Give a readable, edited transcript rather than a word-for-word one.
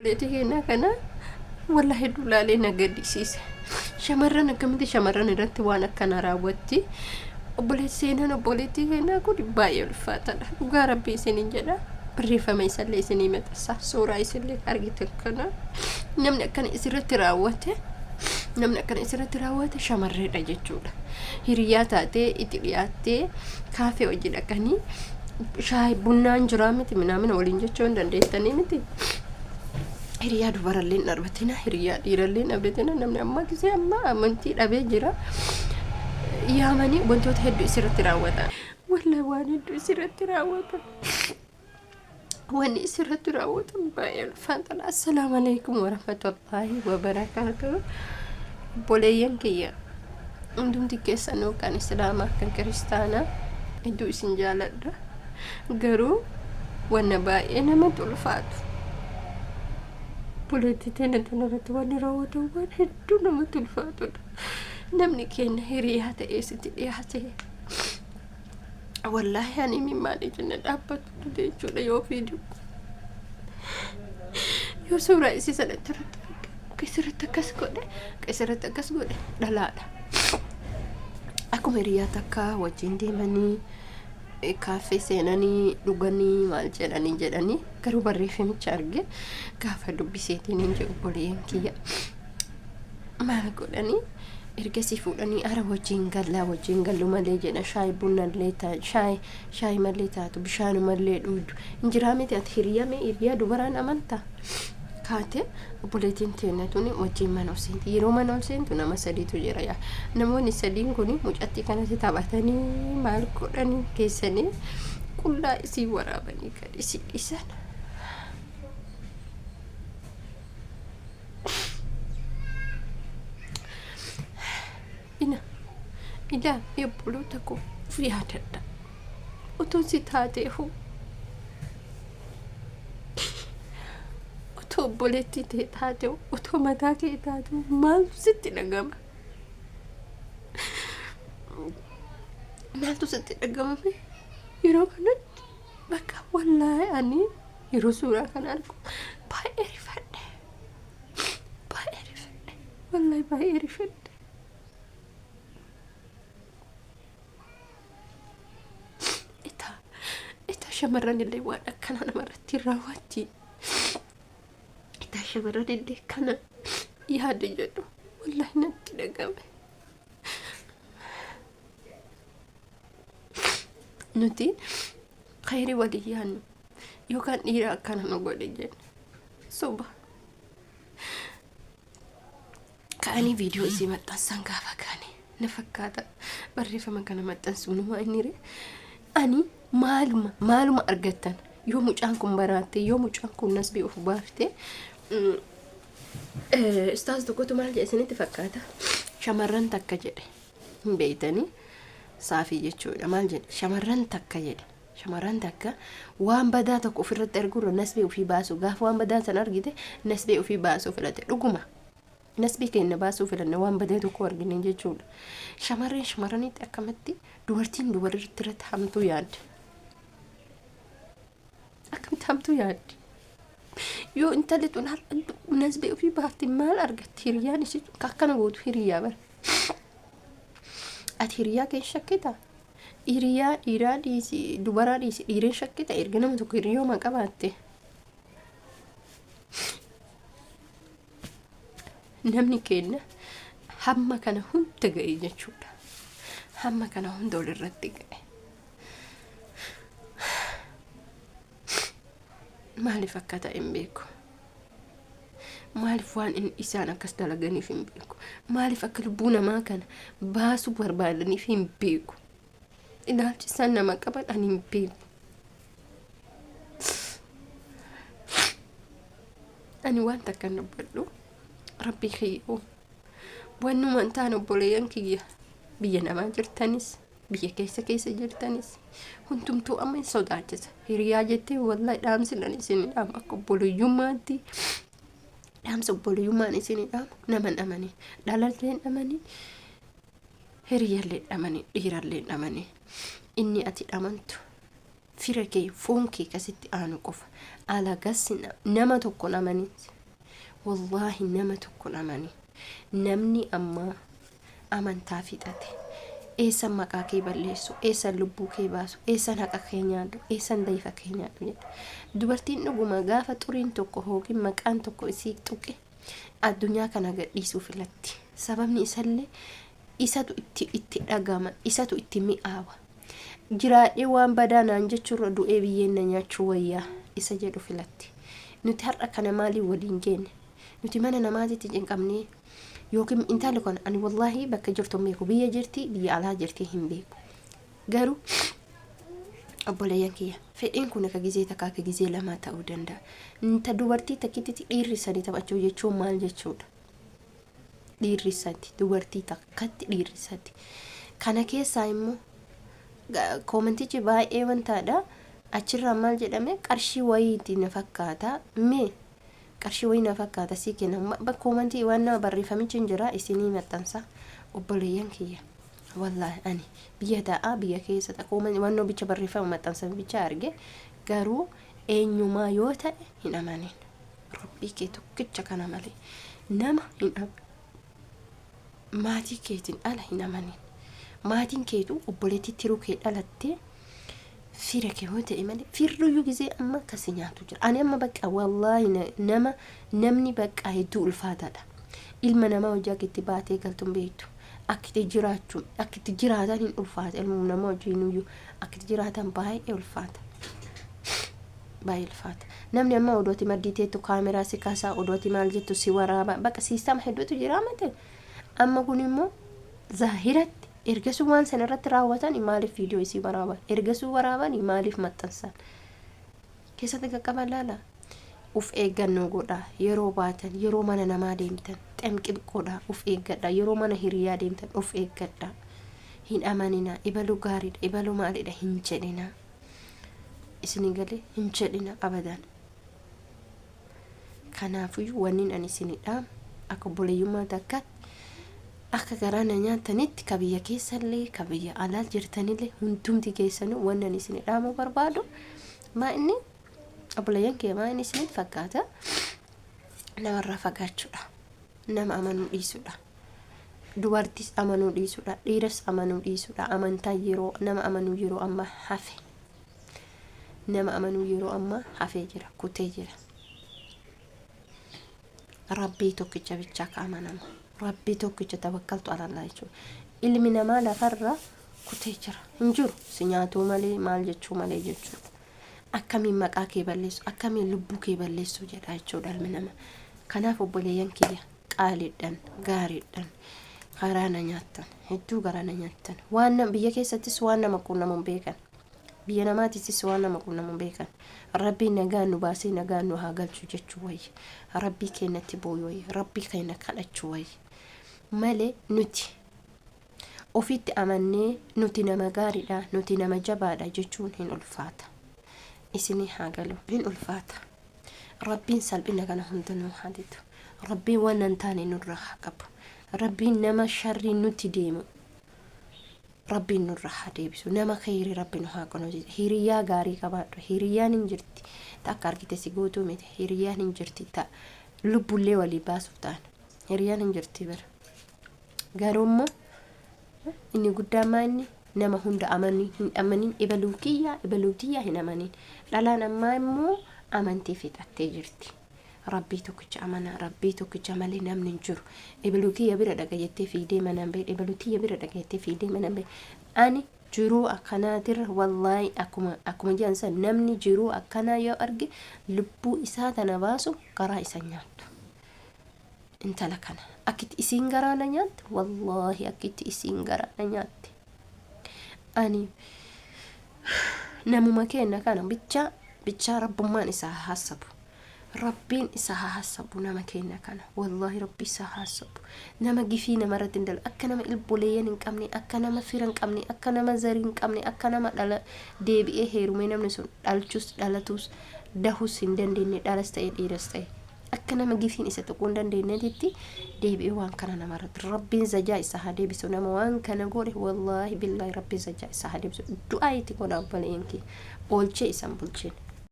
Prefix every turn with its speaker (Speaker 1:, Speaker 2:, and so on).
Speaker 1: Leetii kana wallahi dulaalee nagadisiise. Shamarran akkamitti shamarran irratti waan akkana raawwatti. Obboleettii seenaan obboleettii keenyaa kun baay'ee ulfaataadha. Dhugaa rabbii isiniin jedha. Barreeffama isallee isinii maxxansa. Suuraa isinillee argitan kana namni akkana isirratti raawwate shamarreedha jechuudha. Hiriyaa taatee itti dhiyaattee kaafee hojii dhaqanii shaayii bunnaan jiraa miti minamina waliin jechuu hin dandeettanii miti. Hiriyaa dubaralleen darbatina hiriyaa dhiiralleen abdatina namni amma gisee amma amantii dhabee jira. Yaamanii wantoota hedduu isirratti raawwatan. Wallahi waan hedduu isirratti raawwatan. Wanni isirratti raawwatan baay'ee ulfaataadha. Assalaamu alaykum wa rahmatullahi wa barakaatuh. Boleeyyan kiyya hundumti keessanuu kan islaamaa kan kiristaanaa hedduu isin jaaladha. Garuu wanna baay'ee namatti ulfaatu. Politician tanarratti waan raawwatu waan hedduu namatti ulfaatudha. Namni keenya hiriyaa ta'ee sitti dhiyaate wallahi ani mimmaanii jenna dhaabbatu jechuudha yoo fiiduu yoo suuraa isii sanatti keessatti akkas godhe dhalaadha. Akkuma hiriyaa takka wajjin deemanii kaafee seenanii dhuganii maal jedhanii garuu barreeffamicha arge gaafa dubbiseetiin hin jedhu obboleeyyan kiyya maal godhanii ergasii fuudhanii ara wajjin gallu malee jedha. Shaayii bunnallee shaayii malee taatu bishaanumallee dhuudu injiraa miti ati hiriyaa dubaraan amantaa kaate obboleettiin teennatuun wajjin mana olseenti. Yeroo mana olseentu nama sadiitu jira yaa namoonni sadiin kun mucattii kanatti taphatanii maal godhanii keessanii qullaa isii waraabanii kan isii dhiisan. Ila ebboloota koo yaadadha otoo si taateefu otoo obboleettii ta'e taatee otoo mataa kee taatee maaltu sitti dhagama? Maaltu sitti dhagamame yeroo kanatti bakka wallahi ani yeroo suuraa kana argu baay'ee rifadhe wallahi baay'ee rifadhe. Shamarran illee waan akkana namarratti raawwatti. Itaa shamarran illee kana yaada jedhu wallahi natti dhagame. Nuti khayrii walii yaannu yookaan dhiira akkana nu godhe jenna. Soba ka'anii viidiyoo isii maxxansan gaafa kaane na fakkaata barreeffama kana maxxansuunuma inni ree ani maaluma argattan yoo mucaan kun baraatte yoo mucaan kun nasbii of baafte istaas tokkotu maal jedhe isinitti fakkaata shamarran takka jedhe hin beeytanii saafii jechuudha. Maal jedhe shamarran takka waan badaa tokko ofirratti arguurra nasbii ofii baasu gaafa waan badaa san argite nasbii ofii baasuu filate dhuguma nasbii keenya baasuu filanne waan badaa tokko argine jechuudha. Shamarranitti akkamitti dubartiin dubarratti irratti hamtuu yaadde akkamitti hamtuu yaadde yoo intalli tun nasbii ofii baafte maal argatti? Hiriyaan isii akkana gootu hiriyaa bara ati hiriyaa kee shakkita hiriyaa dhiiraa dhiisi dubaraa dhiisi dhiireen shakkita erga nama tokko hiriyooma qabaatte namni keenya hamma kana hunda ga'e jechuudha. Hamma kana hunda walirratti ga'e. Maaliif akka ta'e hin beeku. Maaliif waan isaan akkas dalaganiif hin beeku. Maaliif akka lubbuu namaa kana baasuu barbaadaniif hin beeku. Ilaalchi isaan nama qaban hin beeku. Ani waan takka dubbadhu rabbii kiyyoo wannumaan ta'an obboleeyyan kiyya biyya namaa jirtanis biyya keessa jirtanis hundumtuu amma hin sodaachisa. Hiriyaa jettee wallahi dhaamsilan isin dhaam akka obboleeyyummaatti dhaamsa obboleeyyummaan isin dhaam naman dhamanii dhalalleen dhamanii hiriyallee dhamanii dhiirallee dhamanii inni ati dhamantu fira kee foon kee kasitti aanu qofa على قسنا نما تكون أماني والله نما تكون أماني نمني أما أمان تافيتاتي eessan maqaa kee balleessu eessan lubbuu kee baasu eessan haqa kee nyaadhu eessan dayfa kee nyaadhu jedha dubartiin dhuguma gaafa xuriin tokko hookin maqaan tokko isii tuqe addunyaa kana gadhiisuu filatti sababni isallee isatu itti dhagama isatu itti mi'aawa jiraadhee waan badaa naan jechuurra du'ee biyyeen na nyaachuu wayyaa isa jedhu filatti nuti har'a kana maalii waliin geenne nuti mana namaatitti cinqabnee yookiin intalli kun ani wallahi bakka jirtu meeku biyya jirti biyya alaa jirti hin beeku garuu obboleeyyan kiyya fedhiin kun akka gizee takka akka gizee lama ta'uu danda'a inta dubartii takkitti dhiirri sadii taphachuu jechuun maal jechuudha dhiirri sadii dubartii takkatti dhiirri sadii kana keessaa immoo koomentichi baay'ee wantaadha achirraa maal jedhame qarshii wayiitti na fakkaata mee qarshii wayii na fakkaata sii kenna koomenti waan nama barreeffamichi jira isinii maxxansa obboleeyyan kiyya wallahi ani biyya ta'a biyya keessa ta'a koomenti waan bicha barreeffama maxxansan bicha arge garuu eenyumaa yoo ta'e hin amanin rabbii kee tokkicha kana malee nama hin maatii keetiin ala hin amanin maatiin keetu obboleetti tiruu kee dhalattee fira kee hoo ta'e malee firruyyuu gizee amma kasi nyaatu jira ani amma bakka wallahi namni bakka hedduu ulfaataadha ilma namaa hojii itti baatee galtuun beektu akkitti jiraachuun akkitti jiraatan hin ulfaata ilma namaa hojiinuyyuu akkitti jiraatan baay'ee ulfaata namni amma odooti madditeetu kaameraa si kaasaa odooti maal jettu si waraaba bakka siistama hedduutu jira mate amma kun immoo zaahiratti ergasuu waan sana irratti raawwatan maaliif viidiyoo isii waraaban ergasuu waraaban maaliif maxxansan keessatti qaqqaban laala uf eeggannoo godha yeroo baatan yeroo mana namaa deemtan xemqibqoodha uf eeggadha yeroo mana hiriyaa deemtan uf eeggadha hin amanina ibalu gaariidha ibalu maalidha hin jedhina isinii galee hin jedhina abadan kanaafiyyuu wannin ani isinidha akka obboleeyyummaa takkaatti akka garaana nyaatanitti ka biyya keessallee ka biyya alaa jirtanillee hundumti keessanuu wannan isin dhaamuu barbaadu maa inni obboleeyyan kee maa inni isin fakkaata namarraa fagaachuudha nama amanuu dhiisuudha dubartis amanuu dhiisuudha dhiiras amanuu dhiisuudha amantaa yeroo nama amanuu yeroo amma hafe nama amanuu yeroo amma hafee jira kutee jira rabbii tokkicha bichaa ka amanama rabbii tokkicha tawakkaltu ala Allah jechuudha ilmi namaa lafarra kutee jira hin jiru si nyaatuu malee maal jechuu malee jechuudha akkamiin maqaa kee balleessu akkamiin lubbuu kee balleessu jedha jechuudha ilmi namaa kanaaf obboleeyyan kiyya qaaliidhaan gaariidhaan garaana nyaattan hedduu garaana nyaattan waan biyya keessattis waan nama qunnamuun beekan biyya namaatis waan nama qunnamuun beekan rabbii nagaan nu baasee nagaan nu haa galchu jechuu wayya rabbii keenyatti booyu wayya rabbii keenya kadhachuu wayya malee nuti ofitti amannee nuti nama gaariidha nuti nama jabaadha jechuun hin ulfaata isinii haa galu hin ulfaata rabbiin salphina kana hunda nu haa didu rabbiin waan nan taane nurra haa qabu rabbiin nama sharrii nuti deemu rabbiin nurra haa deebisu nama khayrii rabbiin haa kunuunsu hiriyaa gaarii qabaadhu hiriyaan hin jirti takka argite si gootuu miti hiriyaan hin jirti ta lubbullee walii baasuuf ta'an hiriyaan hin jirti bara garummaa inni guddaa maanni nama hunda amanii hin amanin ibaluutiyyaa hin amanin dhalaan ammaa immoo amantii fixattee jirti rabbii tokkicha amana rabbii tokkicha malee namni hin jiru ibaluutiyya bira dhagayettee fiidee manaan bee ibaluutiyya bira dhagayettee fiidee manaan bee ani jiruu akkanaatirra wallahi akkuma jedhan namni jiruu akkanaa yoo arge lubbuu isaa tana baasu garaa isa nyaattu intala kana akkitti isiin garaana nyaatte wallahi akkitti isiin garaana nyaatte ani namuma kenna kana bicha rabbummaan isaa hasabu rabbiin isaa hasabu nama kenna kana wallahi rabbi isaa hasabu nama gifii nama irratti dal akka nama ilboleeyyan hin qabne akka nama fira hin qabne akka nama zarii hin qabne akka nama dhala deebi'ee heerumee namni sun dhalchus dhalatus dahus hin dandeenye dhalas ta'e dhiiras ta'e akka nama gifiin isa tuquu hin dandeenyetti deebi'ee waan kana nama irratti rabbiin zajaa isaa haa deebisu nama waan kana godhe wallahi billahi rabbiin zajaa isaa haa deebisu du'aa itti godha obboleeyyan kee oolchee isan bulcheen